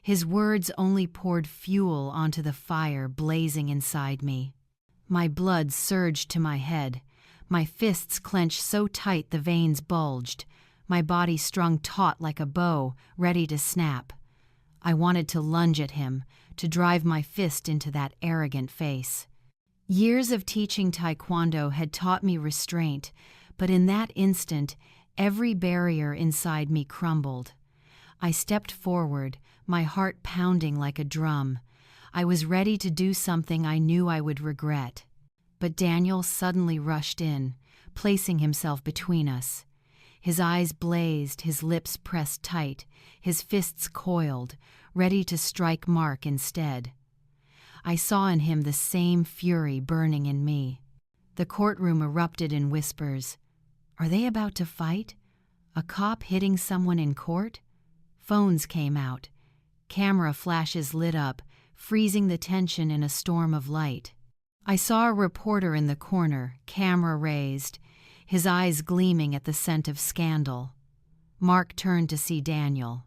His words only poured fuel onto the fire blazing inside me. My blood surged to my head. My fists clenched so tight the veins bulged, my body strung taut like a bow, ready to snap. I wanted to lunge at him, to drive my fist into that arrogant face. Years of teaching Taekwondo had taught me restraint, but in that instant, every barrier inside me crumbled. I stepped forward, my heart pounding like a drum. I was ready to do something I knew I would regret. But Daniel suddenly rushed in, placing himself between us. His eyes blazed, his lips pressed tight, his fists coiled, ready to strike Mark instead. I saw in him the same fury burning in me. The courtroom erupted in whispers. Are they about to fight? A cop hitting someone in court? Phones came out. Camera flashes lit up, freezing the tension in a storm of light. I saw a reporter in the corner, camera raised, his eyes gleaming at the scent of scandal. Mark turned to see Daniel.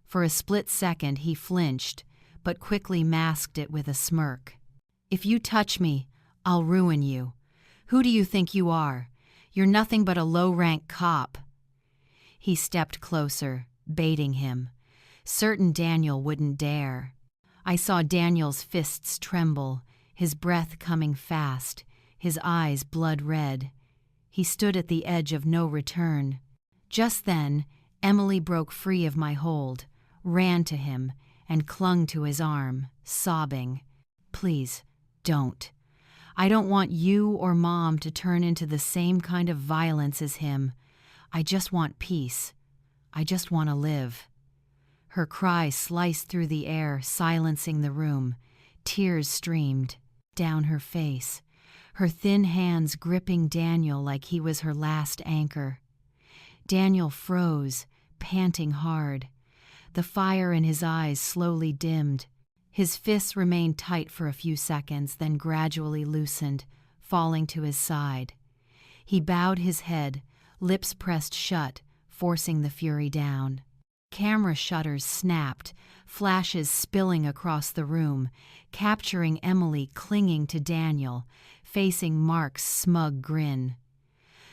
For a split second he flinched, but quickly masked it with a smirk. If you touch me, I'll ruin you. Who do you think you are? You're nothing but a low-rank cop. He stepped closer, baiting him. Certain Daniel wouldn't dare. I saw Daniel's fists tremble, his breath coming fast, his eyes blood red. He stood at the edge of no return. Just then, Emily broke free of my hold, ran to him, and clung to his arm, sobbing. Please, don't. I don't want you or Mom to turn into the same kind of violence as him. I just want peace. I just want to live. Her cry sliced through the air, silencing the room. Tears streamed down her face, her thin hands gripping Daniel like he was her last anchor. Daniel froze, panting hard. The fire in his eyes slowly dimmed. His fists remained tight for a few seconds, then gradually loosened, falling to his side. He bowed his head, lips pressed shut, forcing the fury down. Camera shutters snapped, flashes spilling across the room, capturing Emily clinging to Daniel, facing Mark's smug grin.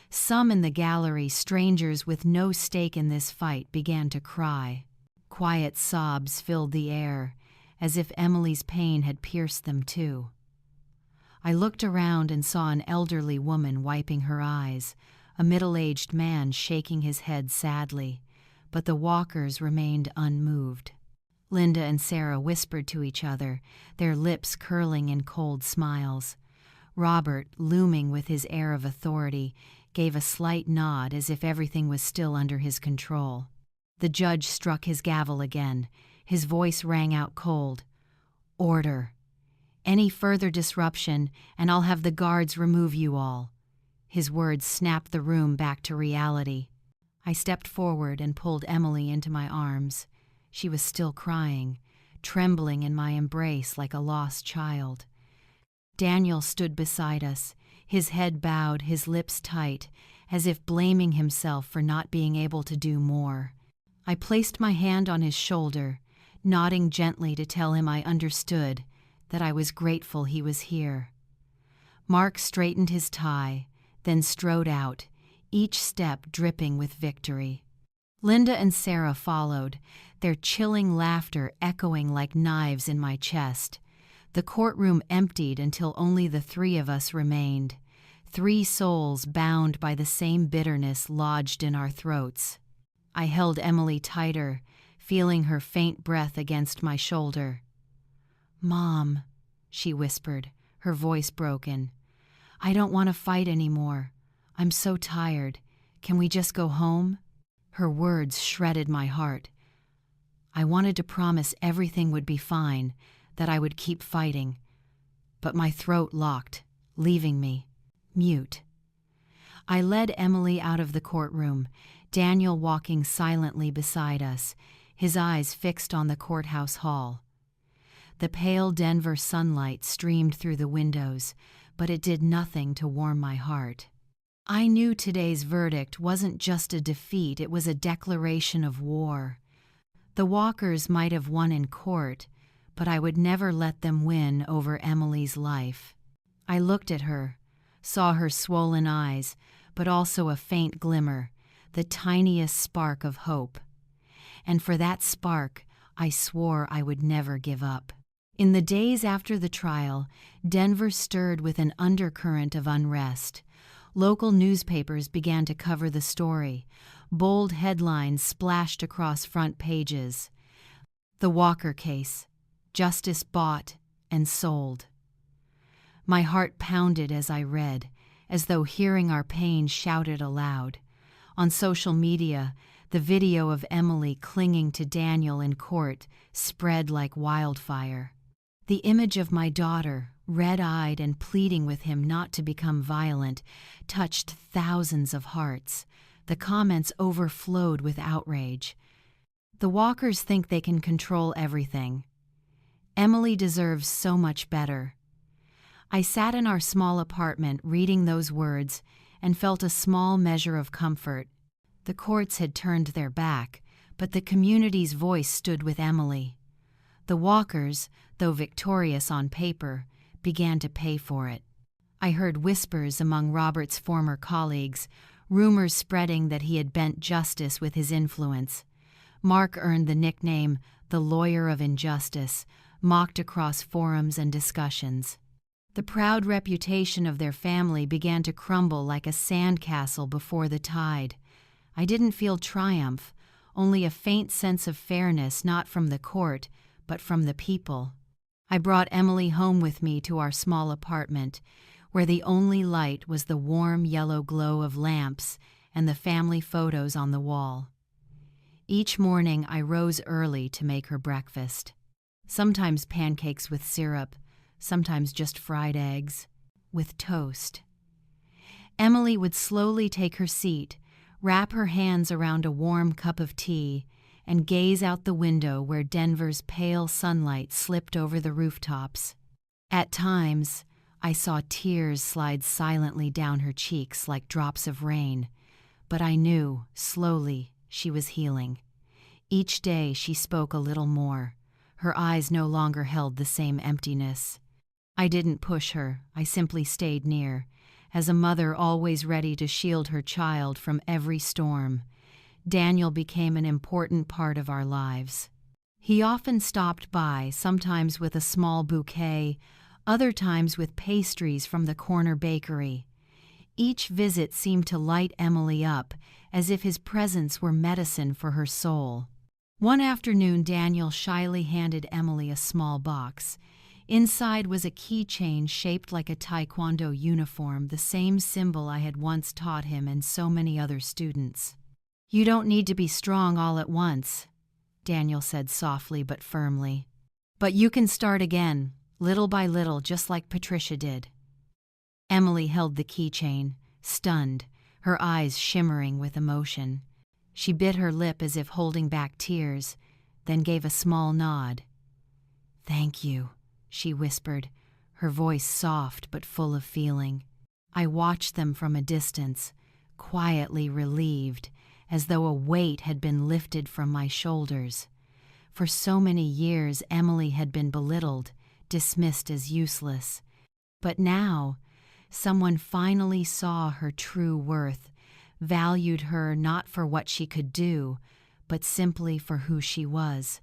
Some in the gallery, strangers with no stake in this fight, began to cry. Quiet sobs filled the air, as if Emily's pain had pierced them too. I looked around and saw an elderly woman wiping her eyes, a middle-aged man shaking his head sadly, but the walkers remained unmoved. Linda and Sarah whispered to each other, their lips curling in cold smiles. Robert, looming with his air of authority, gave a slight nod as if everything was still under his control. The judge struck his gavel again. His voice rang out cold. Order. Any further disruption, and I'll have the guards remove you all. His words snapped the room back to reality. I stepped forward and pulled Emily into my arms. She was still crying, trembling in my embrace like a lost child. Daniel stood beside us, his head bowed, his lips tight, as if blaming himself for not being able to do more. I placed my hand on his shoulder, nodding gently to tell him I understood, that I was grateful he was here. Mark straightened his tie, then strode out, each step dripping with victory. Linda and Sarah followed, their chilling laughter echoing like knives in my chest. The courtroom emptied until only the three of us remained, 3 souls bound by the same bitterness lodged in our throats. I held Emily tighter, feeling her faint breath against my shoulder. "Mom," she whispered, her voice broken. "I don't want to fight anymore. I'm so tired. Can we just go home?" Her words shredded my heart. I wanted to promise everything would be fine, that I would keep fighting. But my throat locked, leaving me mute. I led Emily out of the courtroom, Daniel walking silently beside us, his eyes fixed on the courthouse hall. The pale Denver sunlight streamed through the windows, but it did nothing to warm my heart. I knew today's verdict wasn't just a defeat, it was a declaration of war. The Walkers might have won in court, but I would never let them win over Emily's life. I looked at her, saw her swollen eyes, but also a faint glimmer, the tiniest spark of hope. And for that spark, I swore I would never give up. In the days after the trial, Denver stirred with an undercurrent of unrest. Local newspapers began to cover the story. Bold headlines splashed across front pages. The Walker case, justice bought and sold. My heart pounded as I read, as though hearing our pain shouted aloud. On social media, the video of Emily clinging to Daniel in court spread like wildfire. The image of my daughter, red-eyed and pleading with him not to become violent, touched thousands of hearts. The comments overflowed with outrage. The Walkers think they can control everything. Emily deserves so much better. I sat in our small apartment reading those words and felt a small measure of comfort. The courts had turned their back, but the community's voice stood with Emily. The Walkers, though victorious on paper, began to pay for it. I heard whispers among Robert's former colleagues, rumors spreading that he had bent justice with his influence. Mark earned the nickname the Lawyer of Injustice, mocked across forums and discussions. The proud reputation of their family began to crumble like a sandcastle before the tide. I didn't feel triumph, only a faint sense of fairness, not from the court, but from the people. I brought Emily home with me to our small apartment, where the only light was the warm yellow glow of lamps and the family photos on the wall. Each morning I rose early to make her breakfast. Sometimes pancakes with syrup, sometimes just fried eggs, with toast. Emily would slowly take her seat, wrap her hands around a warm cup of tea, and gaze out the window where Denver's pale sunlight slipped over the rooftops. At times, I saw tears slide silently down her cheeks like drops of rain, but I knew, slowly, she was healing. Each day she spoke a little more. Her eyes no longer held the same emptiness. I didn't push her, I simply stayed near, as a mother always ready to shield her child from every storm. Daniel became an important part of our lives. He often stopped by, sometimes with a small bouquet, other times with pastries from the corner bakery. Each visit seemed to light Emily up, as if his presence were medicine for her soul. One afternoon, Daniel shyly handed Emily a small box. Inside was a keychain shaped like a taekwondo uniform, the same symbol I had once taught him and so many other students. "You don't need to be strong all at once," Daniel said softly but firmly. "But you can start again, little by little, just like Patricia did." Emily held the keychain, stunned, her eyes shimmering with emotion. She bit her lip as if holding back tears, then gave a small nod. "Thank you," she whispered, her voice soft but full of feeling. I watched them from a distance, quietly relieved, as though a weight had been lifted from my shoulders. For so many years, Emily had been belittled, dismissed as useless. But now, someone finally saw her true worth, valued her not for what she could do, but simply for who she was.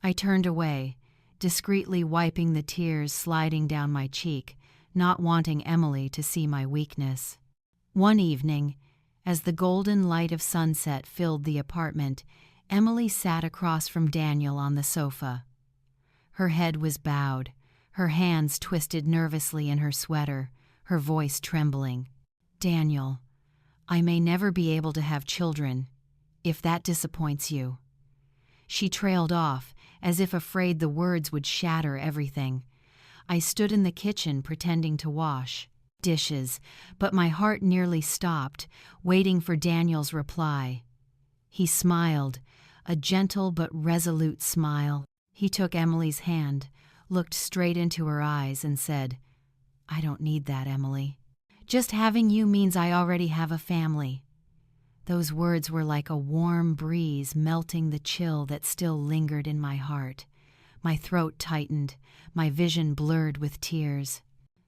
I turned away, discreetly wiping the tears sliding down my cheek, not wanting Emily to see my weakness. One evening, as the golden light of sunset filled the apartment, Emily sat across from Daniel on the sofa. Her head was bowed, her hands twisted nervously in her sweater, her voice trembling. "Daniel, I may never be able to have children, if that disappoints you." She trailed off, as if afraid the words would shatter everything. I stood in the kitchen pretending to wash dishes, but my heart nearly stopped, waiting for Daniel's reply. He smiled, a gentle but resolute smile. He took Emily's hand, looked straight into her eyes, and said, "I don't need that, Emily. Just having you means I already have a family." Those words were like a warm breeze melting the chill that still lingered in my heart. My throat tightened, my vision blurred with tears.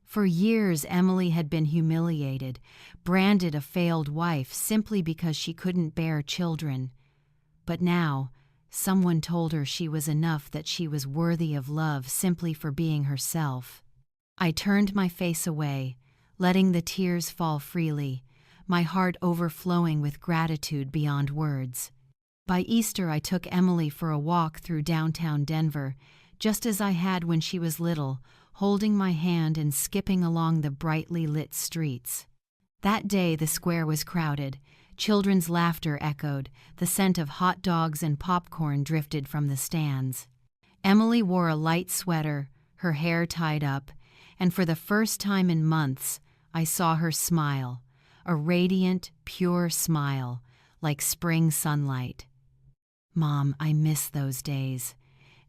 For years, Emily had been humiliated, branded a failed wife simply because she couldn't bear children. But now, someone told her she was enough, that she was worthy of love simply for being herself. I turned my face away, letting the tears fall freely, my heart overflowing with gratitude beyond words. By Easter, I took Emily for a walk through downtown Denver, just as I had when she was little, holding my hand and skipping along the brightly lit streets. That day, the square was crowded. Children's laughter echoed, the scent of hot dogs and popcorn drifted from the stands. Emily wore a light sweater, her hair tied up, and for the first time in months, I saw her smile, a radiant, pure smile, like spring sunlight. "Mom, I miss those days,"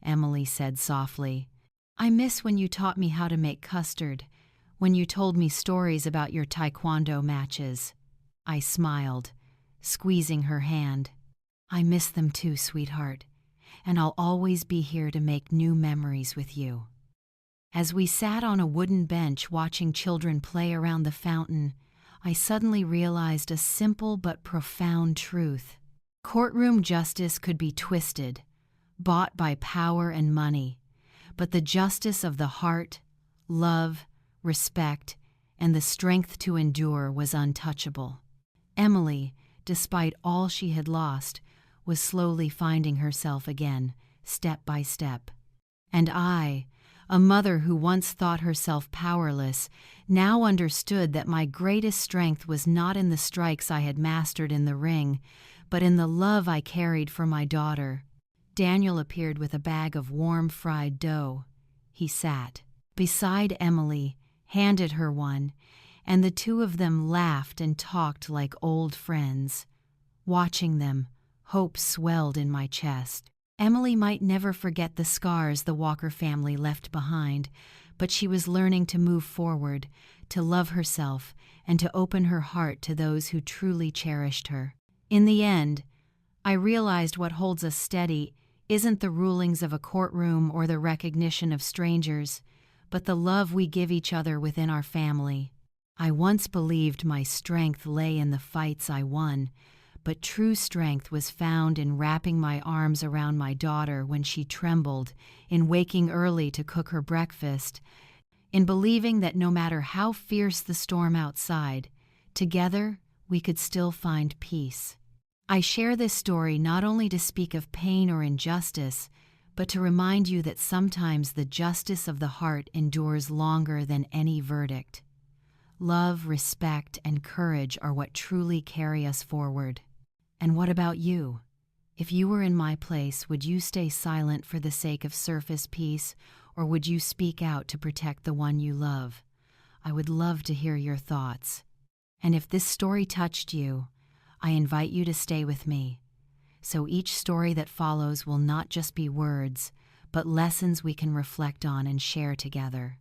Emily said softly. "I miss when you taught me how to make custard, when you told me stories about your taekwondo matches." I smiled, squeezing her hand. "I miss them too, sweetheart, and I'll always be here to make new memories with you." As we sat on a wooden bench watching children play around the fountain, I suddenly realized a simple but profound truth. Courtroom justice could be twisted, bought by power and money, but the justice of the heart, love, respect, and the strength to endure was untouchable. Emily, despite all she had lost, was slowly finding herself again, step by step. And I, a mother who once thought herself powerless, now understood that my greatest strength was not in the strikes I had mastered in the ring, but in the love I carried for my daughter. Daniel appeared with a bag of warm fried dough. He sat beside Emily, handed her one, and the two of them laughed and talked like old friends. Watching them, hope swelled in my chest. Emily might never forget the scars the Walker family left behind, but she was learning to move forward, to love herself, and to open her heart to those who truly cherished her. In the end, I realized what holds us steady isn't the rulings of a courtroom or the recognition of strangers, but the love we give each other within our family. I once believed my strength lay in the fights I won, but true strength was found in wrapping my arms around my daughter when she trembled, in waking early to cook her breakfast, in believing that no matter how fierce the storm outside, together we could still find peace. I share this story not only to speak of pain or injustice, but to remind you that sometimes the justice of the heart endures longer than any verdict. Love, respect, and courage are what truly carry us forward. And what about you? If you were in my place, would you stay silent for the sake of surface peace, or would you speak out to protect the one you love? I would love to hear your thoughts. And if this story touched you, I invite you to stay with me. So each story that follows will not just be words, but lessons we can reflect on and share together.